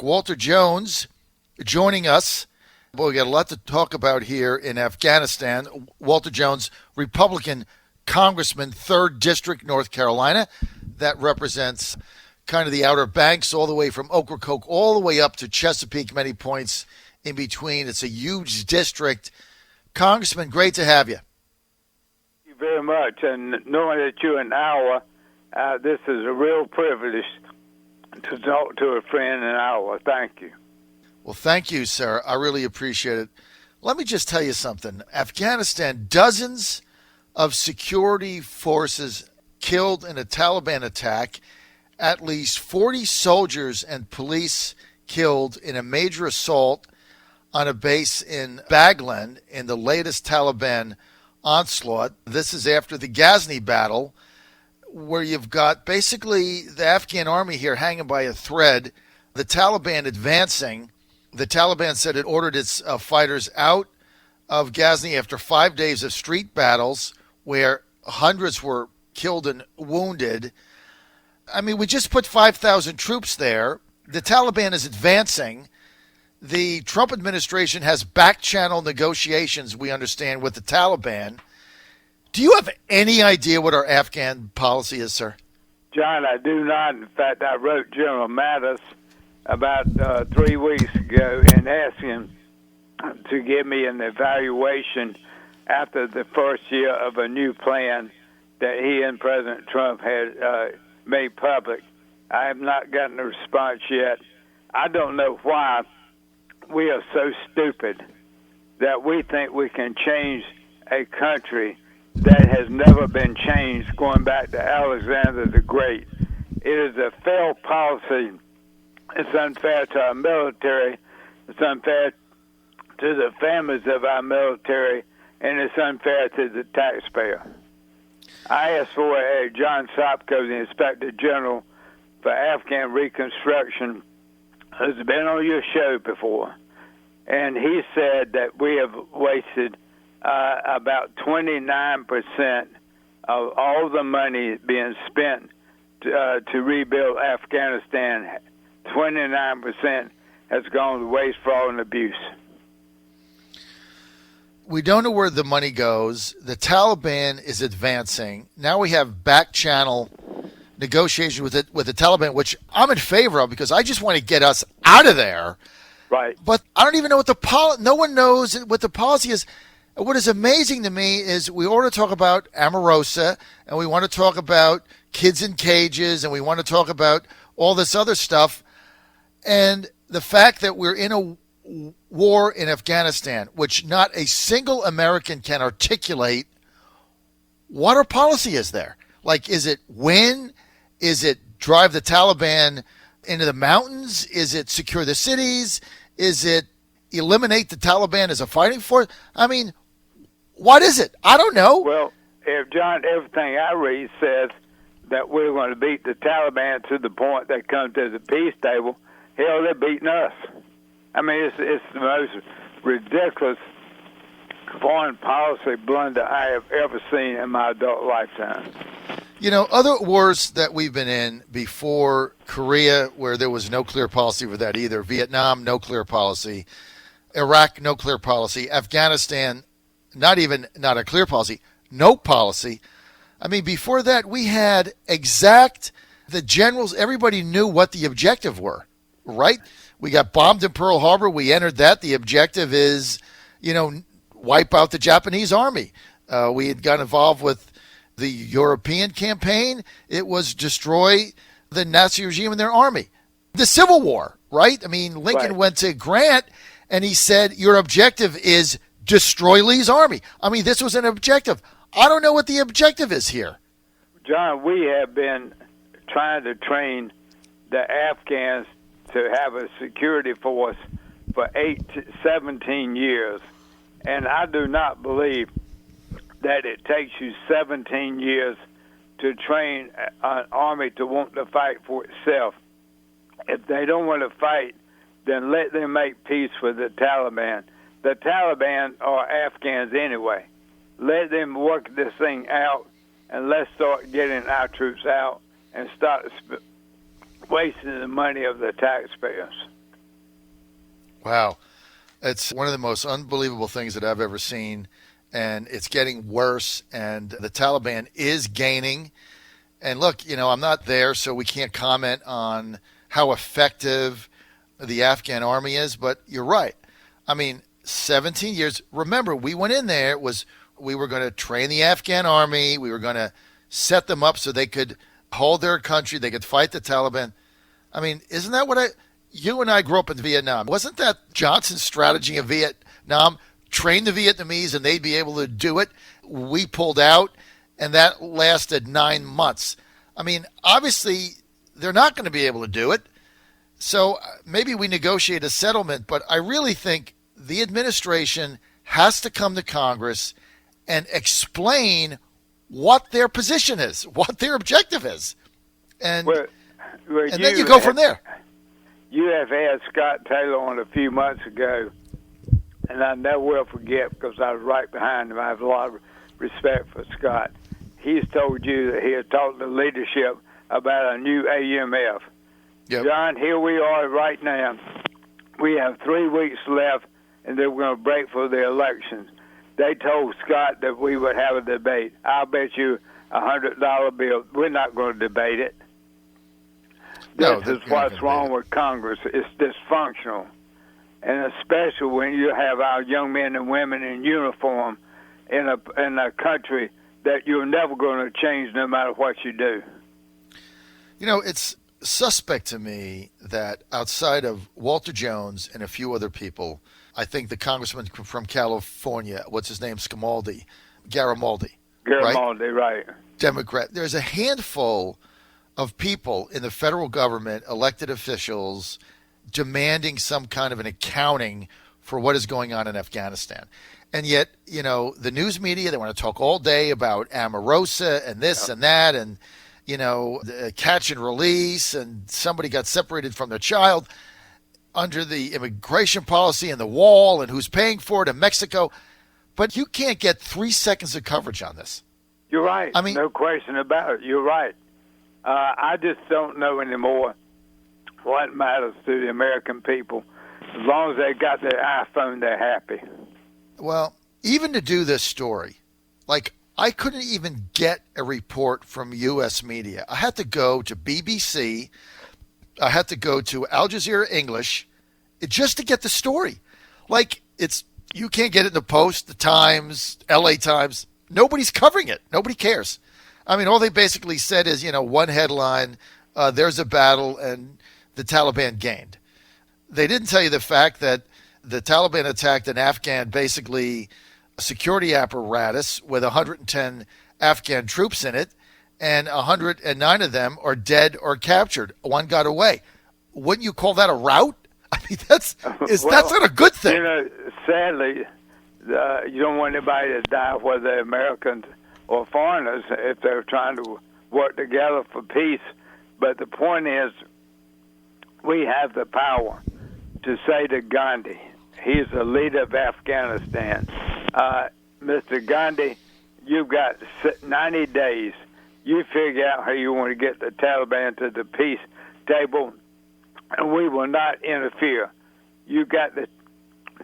Walter Jones joining us. Boy, we got a lot to talk about here in Afghanistan. Walter Jones, Republican Congressman, 3rd District, North Carolina. That represents kind of the Outer Banks, all the way from Ocracoke, all the way up to Chesapeake, many points in between. It's a huge district. Congressman, great to have you. Thank you very much. And knowing that you're an hour, this is a real privilege to talk to a friend in an hour. Thank you. Well, thank you, sir. I really appreciate it. Let me just tell you something. Afghanistan, dozens of security forces killed in a Taliban attack, at least 40 soldiers and police killed in a major assault on a base in Baghlan in the latest Taliban onslaught. This is after the Ghazni battle, where you've got basically the Afghan army here hanging by a thread, the Taliban advancing. The Taliban said it ordered its fighters out of Ghazni after 5 days of street battles where hundreds were killed and wounded. I mean, we just put 5,000 troops there. The Taliban is advancing. The Trump administration has back-channel negotiations, we understand, with the Taliban. Do you have any idea what our Afghan policy is, sir? John, I do not. In fact, I wrote General Mattis about 3 weeks ago and asked him to give me an evaluation after the first year of a new plan that he and President Trump had made public. I have not gotten a response yet. I don't know why we are so stupid that we think we can change a country that has never been changed going back to Alexander the Great. It is a failed policy. It's unfair to our military. It's unfair to the families of our military, and it's unfair to the taxpayer. I asked for John Sopko, the Inspector General for Afghan Reconstruction, who's been on your show before, and he said that we have wasted about 29% of all the money being spent to rebuild Afghanistan. 29% has gone to waste, fraud, and abuse. We don't know where the money goes. The Taliban is advancing. Now we have back-channel negotiation with the Taliban, which I'm in favor of because I just want to get us out of there. Right. But I don't even know what no one knows what the policy is. What is amazing to me is we want to talk about Omarosa, and we want to talk about kids in cages, and we want to talk about all this other stuff. And the fact that we're in a war in Afghanistan, which not a single American can articulate, what our policy is there? Like, is it win? Is it drive the Taliban into the mountains? Is it secure the cities? Is it eliminate the Taliban as a fighting force? I mean, what is it? I don't know. Well, if John, everything I read says that we're going to beat the Taliban to the point they come to the peace table, hell, they're beating us. I mean, it's the most ridiculous foreign policy blunder I have ever seen in my adult lifetime. You know, other wars that we've been in before Korea, where there was no clear policy for that either. Vietnam, no clear policy. Iraq, no clear policy. Afghanistan, not a clear policy, no policy. I mean, before that, we had the generals, everybody knew what the objective were, right? We got bombed in Pearl Harbor. We entered that. The objective is, wipe out the Japanese army. We had got involved with the European campaign. It was destroy the Nazi regime and their army. The Civil War, right? I mean, Lincoln went to Grant and he said, your objective is destroy Lee's army. I mean, this was an objective. I don't know what the objective is here. John, we have been trying to train the Afghans to have a security force for 17 years. And I do not believe that it takes you 17 years to train an army to want to fight for itself. If they don't want to fight, then let them make peace with the Taliban. The Taliban are Afghans anyway. Let them work this thing out, and let's start getting our troops out and start wasting the money of the taxpayers. Wow. It's one of the most unbelievable things that I've ever seen, and it's getting worse, and the Taliban is gaining. And look, I'm not there, so we can't comment on how effective the Afghan army is, but you're right. I mean, 17 years. Remember, we went in there, we were going to train the Afghan army, we were going to set them up so they could hold their country, they could fight the Taliban. I mean, isn't that what you and I grew up in Vietnam? Wasn't that Johnson's strategy in Vietnam? Train the Vietnamese and they'd be able to do it. We pulled out, and that lasted 9 months. I mean, obviously, they're not going to be able to do it. So maybe we negotiate a settlement, but I really think the administration has to come to Congress and explain what their position is, what their objective is. And, and then you go from there. You have had Scott Taylor on a few months ago, and I never will forget because I was right behind him. I have a lot of respect for Scott. He's told you that he has talked to leadership about a new AMF. Yep. John, here we are right now. We have 3 weeks left, and then we're going to break for the elections. They told Scott that we would have a debate. I'll bet you $100 bill. We're not going to debate it. This is what's wrong with Congress. It's dysfunctional. And especially when you have our young men and women in uniform in a country that you're never going to change no matter what you do. It's suspect to me that outside of Walter Jones and a few other people, I think the congressman from California, what's his name, Garibaldi, right? Democrat. There's a handful of people in the federal government, elected officials, demanding some kind of an accounting for what is going on in Afghanistan. And yet, the news media, they want to talk all day about Omarosa and this and that and, the catch and release, and somebody got separated from their child under the immigration policy and the wall and who's paying for it in Mexico. But you can't get 3 seconds of coverage on this. You're right. I mean, no question about it. You're right. I just don't know anymore what matters to the American people. As long as they got their iPhone, they're happy. Well, even to do this story, I couldn't even get a report from U.S. media. I had to go to BBC. I had to go to Al Jazeera English just to get the story. You can't get it in the Post, the Times, L.A. Times. Nobody's covering it. Nobody cares. I mean, all they basically said is, one headline, there's a battle and the Taliban gained. They didn't tell you the fact that the Taliban attacked an Afghan, basically, security apparatus with 110 Afghan troops in it, and 109 of them are dead or captured. One got away. Wouldn't you call that a rout? I mean, that's not a good thing. Sadly, you don't want anybody to die, whether Americans or foreigners, if they're trying to work together for peace. But the point is, we have the power to say to Gandhi, he's the leader of Afghanistan, Mr. Gandhi, you've got 90 days. You figure out how you want to get the Taliban to the peace table, and we will not interfere. You got the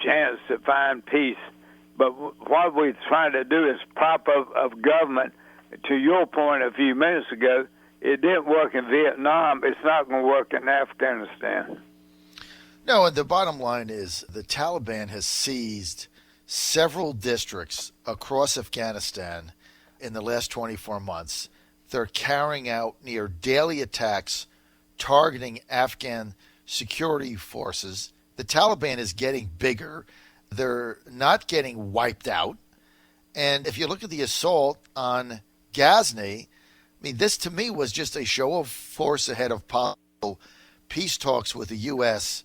chance to find peace. But what we're trying to do is prop up of government. To your point a few minutes ago, it didn't work in Vietnam. It's not going to work in Afghanistan. No, and the bottom line is the Taliban has seized several districts across Afghanistan in the last 24 months. They're carrying out near daily attacks targeting Afghan security forces. The Taliban is getting bigger. They're not getting wiped out. And if you look at the assault on Ghazni, I mean, this to me was just a show of force ahead of possible peace talks with the U.S.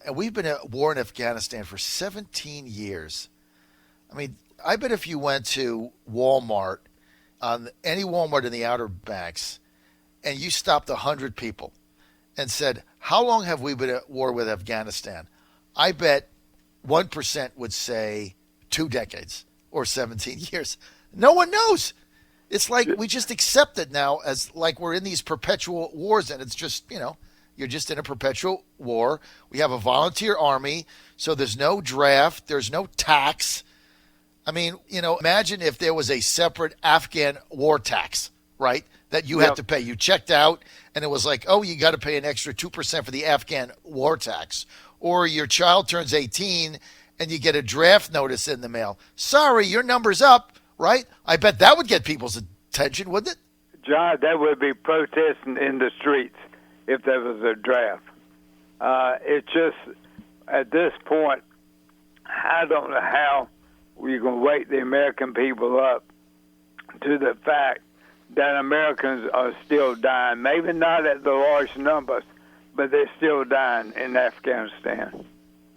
And we've been at war in Afghanistan for 17 years. I mean, I bet if you went to Walmart, on any Walmart in the Outer Banks, and you stopped 100 people and said, how long have we been at war with Afghanistan? I bet 1% would say 2 decades or 17 years. No one knows. It's like we just accept it now as like we're in these perpetual wars, and it's just, you You're just in a perpetual war. We have a volunteer army, so there's no draft, there's no tax. I mean, imagine if there was a separate Afghan war tax, right, that you had to pay. You checked out, and it was like, oh, you got to pay an extra 2% for the Afghan war tax. Or your child turns 18, and you get a draft notice in the mail. Sorry, your number's up, right? I bet that would get people's attention, wouldn't it? John, there would be protesting in the streets if there was a draft. It's just, at this point, I don't know how we're going to wake the American people up to the fact that Americans are still dying. Maybe not at the large numbers, but they're still dying in Afghanistan.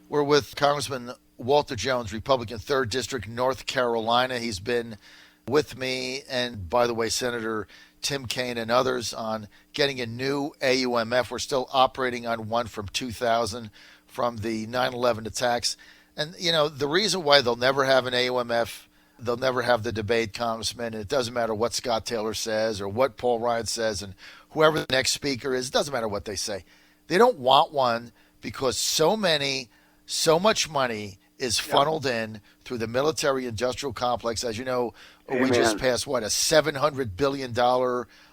We're with Congressman Walter Jones, Republican 3rd District, North Carolina. He's been with me, and by the way, Senator Tim Kaine and others, on getting a new AUMF. We're still operating on one from 2000 from the 9/11 attacks. And, the reason why they'll never have an AUMF, they'll never have the debate, Congressman, and it doesn't matter what Scott Taylor says or what Paul Ryan says and whoever the next speaker is, it doesn't matter what they say. They don't want one because so much money is funneled in through the military-industrial complex. As you know, we just passed, a $700 billion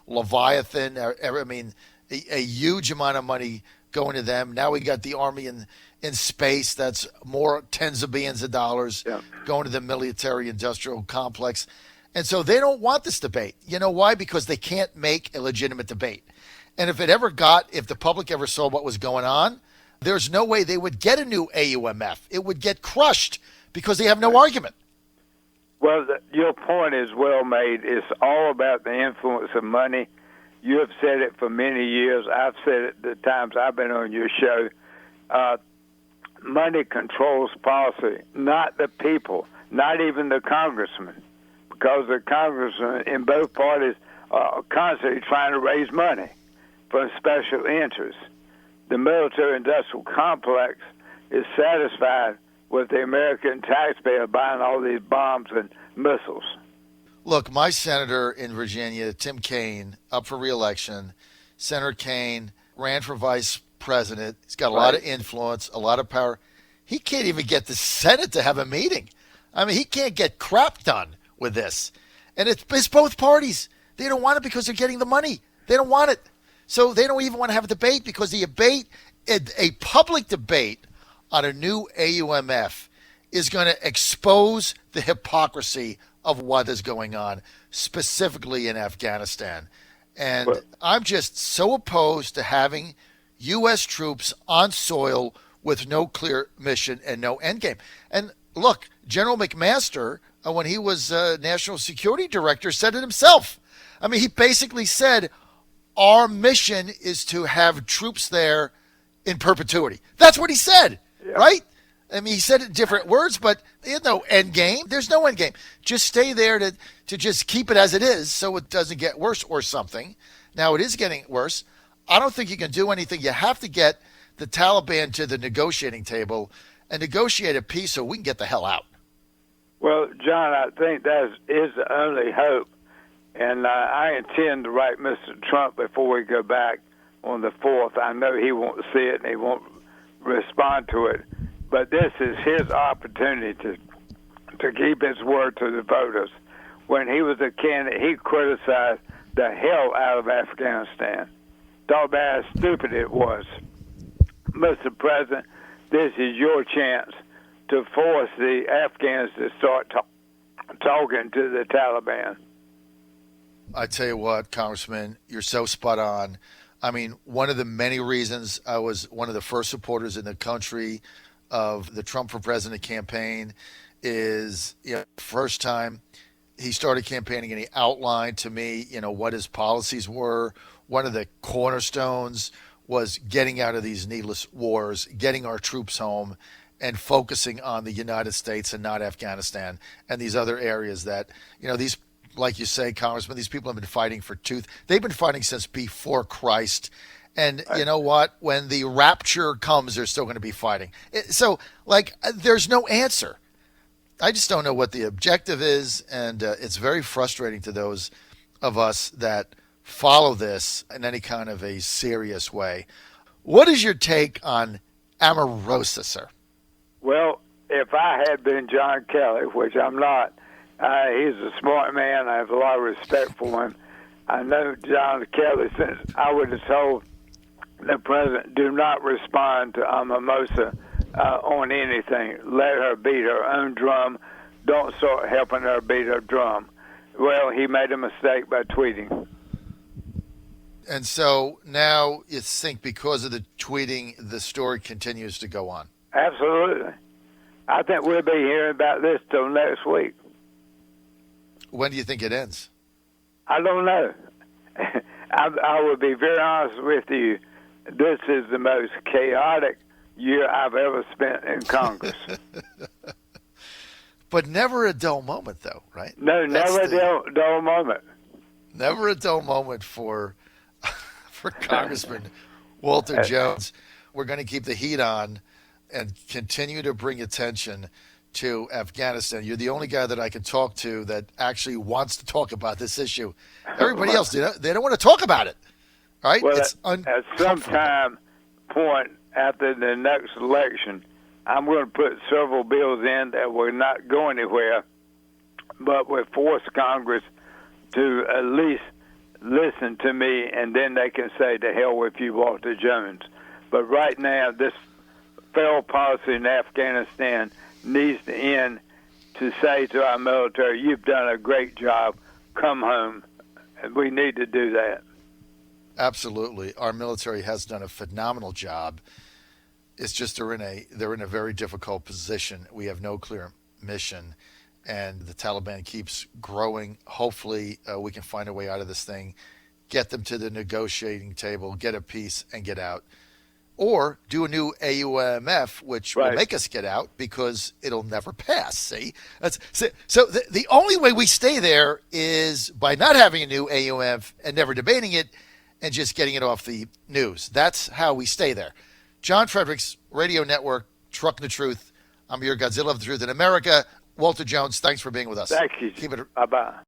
Leviathan. I mean, a huge amount of money going to them. Now we got the Army in space. That's more tens of billions of dollars going to the military-industrial complex. And so they don't want this debate. You know why? Because they can't make a legitimate debate. And if the public ever saw what was going on, there's no way they would get a new AUMF. It would get crushed because they have no argument. Well, your point is well made. It's all about the influence of money. You have said it for many years. I've said it the times I've been on your show. Money controls policy, not the people, not even the congressman, because the congressmen in both parties are constantly trying to raise money for special interests. The military-industrial complex is satisfied with the American taxpayer buying all these bombs and missiles. Look, my senator in Virginia, Tim Kaine, up for re-election. Senator Kaine ran for vice president. He's got a lot of influence, a lot of power. He can't even get the Senate to have a meeting. I mean, he can't get crap done with this. And it's both parties. They don't want it because they're getting the money. They don't want it. So they don't even want to have a debate because a public debate on a new AUMF is going to expose the hypocrisy of what is going on, specifically in Afghanistan. And I'm just so opposed to having U.S. troops on soil with no clear mission and no endgame. And look, General McMaster, when he was National Security Director, said it himself. I mean, he basically said, our mission is to have troops there in perpetuity. That's what he said, right? I mean, he said it in different words, but there's no end game. There's no end game. Just stay there to just keep it as it is so it doesn't get worse or something. Now, it is getting worse. I don't think you can do anything. You have to get the Taliban to the negotiating table and negotiate a peace so we can get the hell out. Well, John, I think that is the only hope. And I intend to write Mr. Trump before we go back on the 4th. I know he won't see it and he won't respond to it. But this is his opportunity to keep his word to the voters. When he was a candidate, he criticized the hell out of Afghanistan. Talk about how stupid it was. Mr. President, this is your chance to force the Afghans to start talking to the Taliban. I tell you what, Congressman, you're so spot on. I mean, one of the many reasons I was one of the first supporters in the country of the Trump for President campaign is, first time he started campaigning and he outlined to me, what his policies were. One of the cornerstones was getting out of these needless wars, getting our troops home, and focusing on the United States and not Afghanistan and these other areas that, these, like you say, Congressman, these people have been fighting they've been fighting since before Christ. And you know what? When the rapture comes, they're still going to be fighting. There's no answer. I just don't know what the objective is, and it's very frustrating to those of us that follow this in any kind of a serious way. What is your take on Omarosa, sir? Well, if I had been John Kelly, which I'm not, he's a smart man. I have a lot of respect for him. I know John Kelly, since I would have told the president, do not respond to Omarosa on anything. Let her beat her own drum. Don't start helping her beat her drum. Well, he made a mistake by tweeting. And so now you think because of the tweeting, the story continues to go on? Absolutely. I think we'll be hearing about this till next week. When do you think it ends? I don't know. I will be very honest with you. This is the most chaotic year I've ever spent in Congress. But never a dull moment, though, right? No, never a dull moment. Never a dull moment for Congressman Walter Jones. We're going to keep the heat on and continue to bring attention to Afghanistan. You're the only guy that I can talk to that actually wants to talk about this issue. Everybody else, they don't want to talk about it. Right? Well, at some time point after the next election, I'm going to put several bills in that will not go anywhere, but will force Congress to at least listen to me, and then they can say, to hell with you, Walter Jones. But right now, this failed policy in Afghanistan needs to end, to say to our military, you've done a great job, come home. And we need to do that. Absolutely. Our military has done a phenomenal job. It's just they're in a very difficult position. We have no clear mission, and the Taliban keeps growing. Hopefully we can find a way out of this thing, get them to the negotiating table, get a peace, and get out. Or do a new AUMF, which will make us get out because it'll never pass, see? So the only way we stay there is by not having a new AUMF and never debating it and just getting it off the news. That's how we stay there. John Fredericks Radio Network, Trucking the Truth. I'm your Godzilla of the Truth in America. Walter Jones, thanks for being with us. Thank you. Keep it. Bye-bye.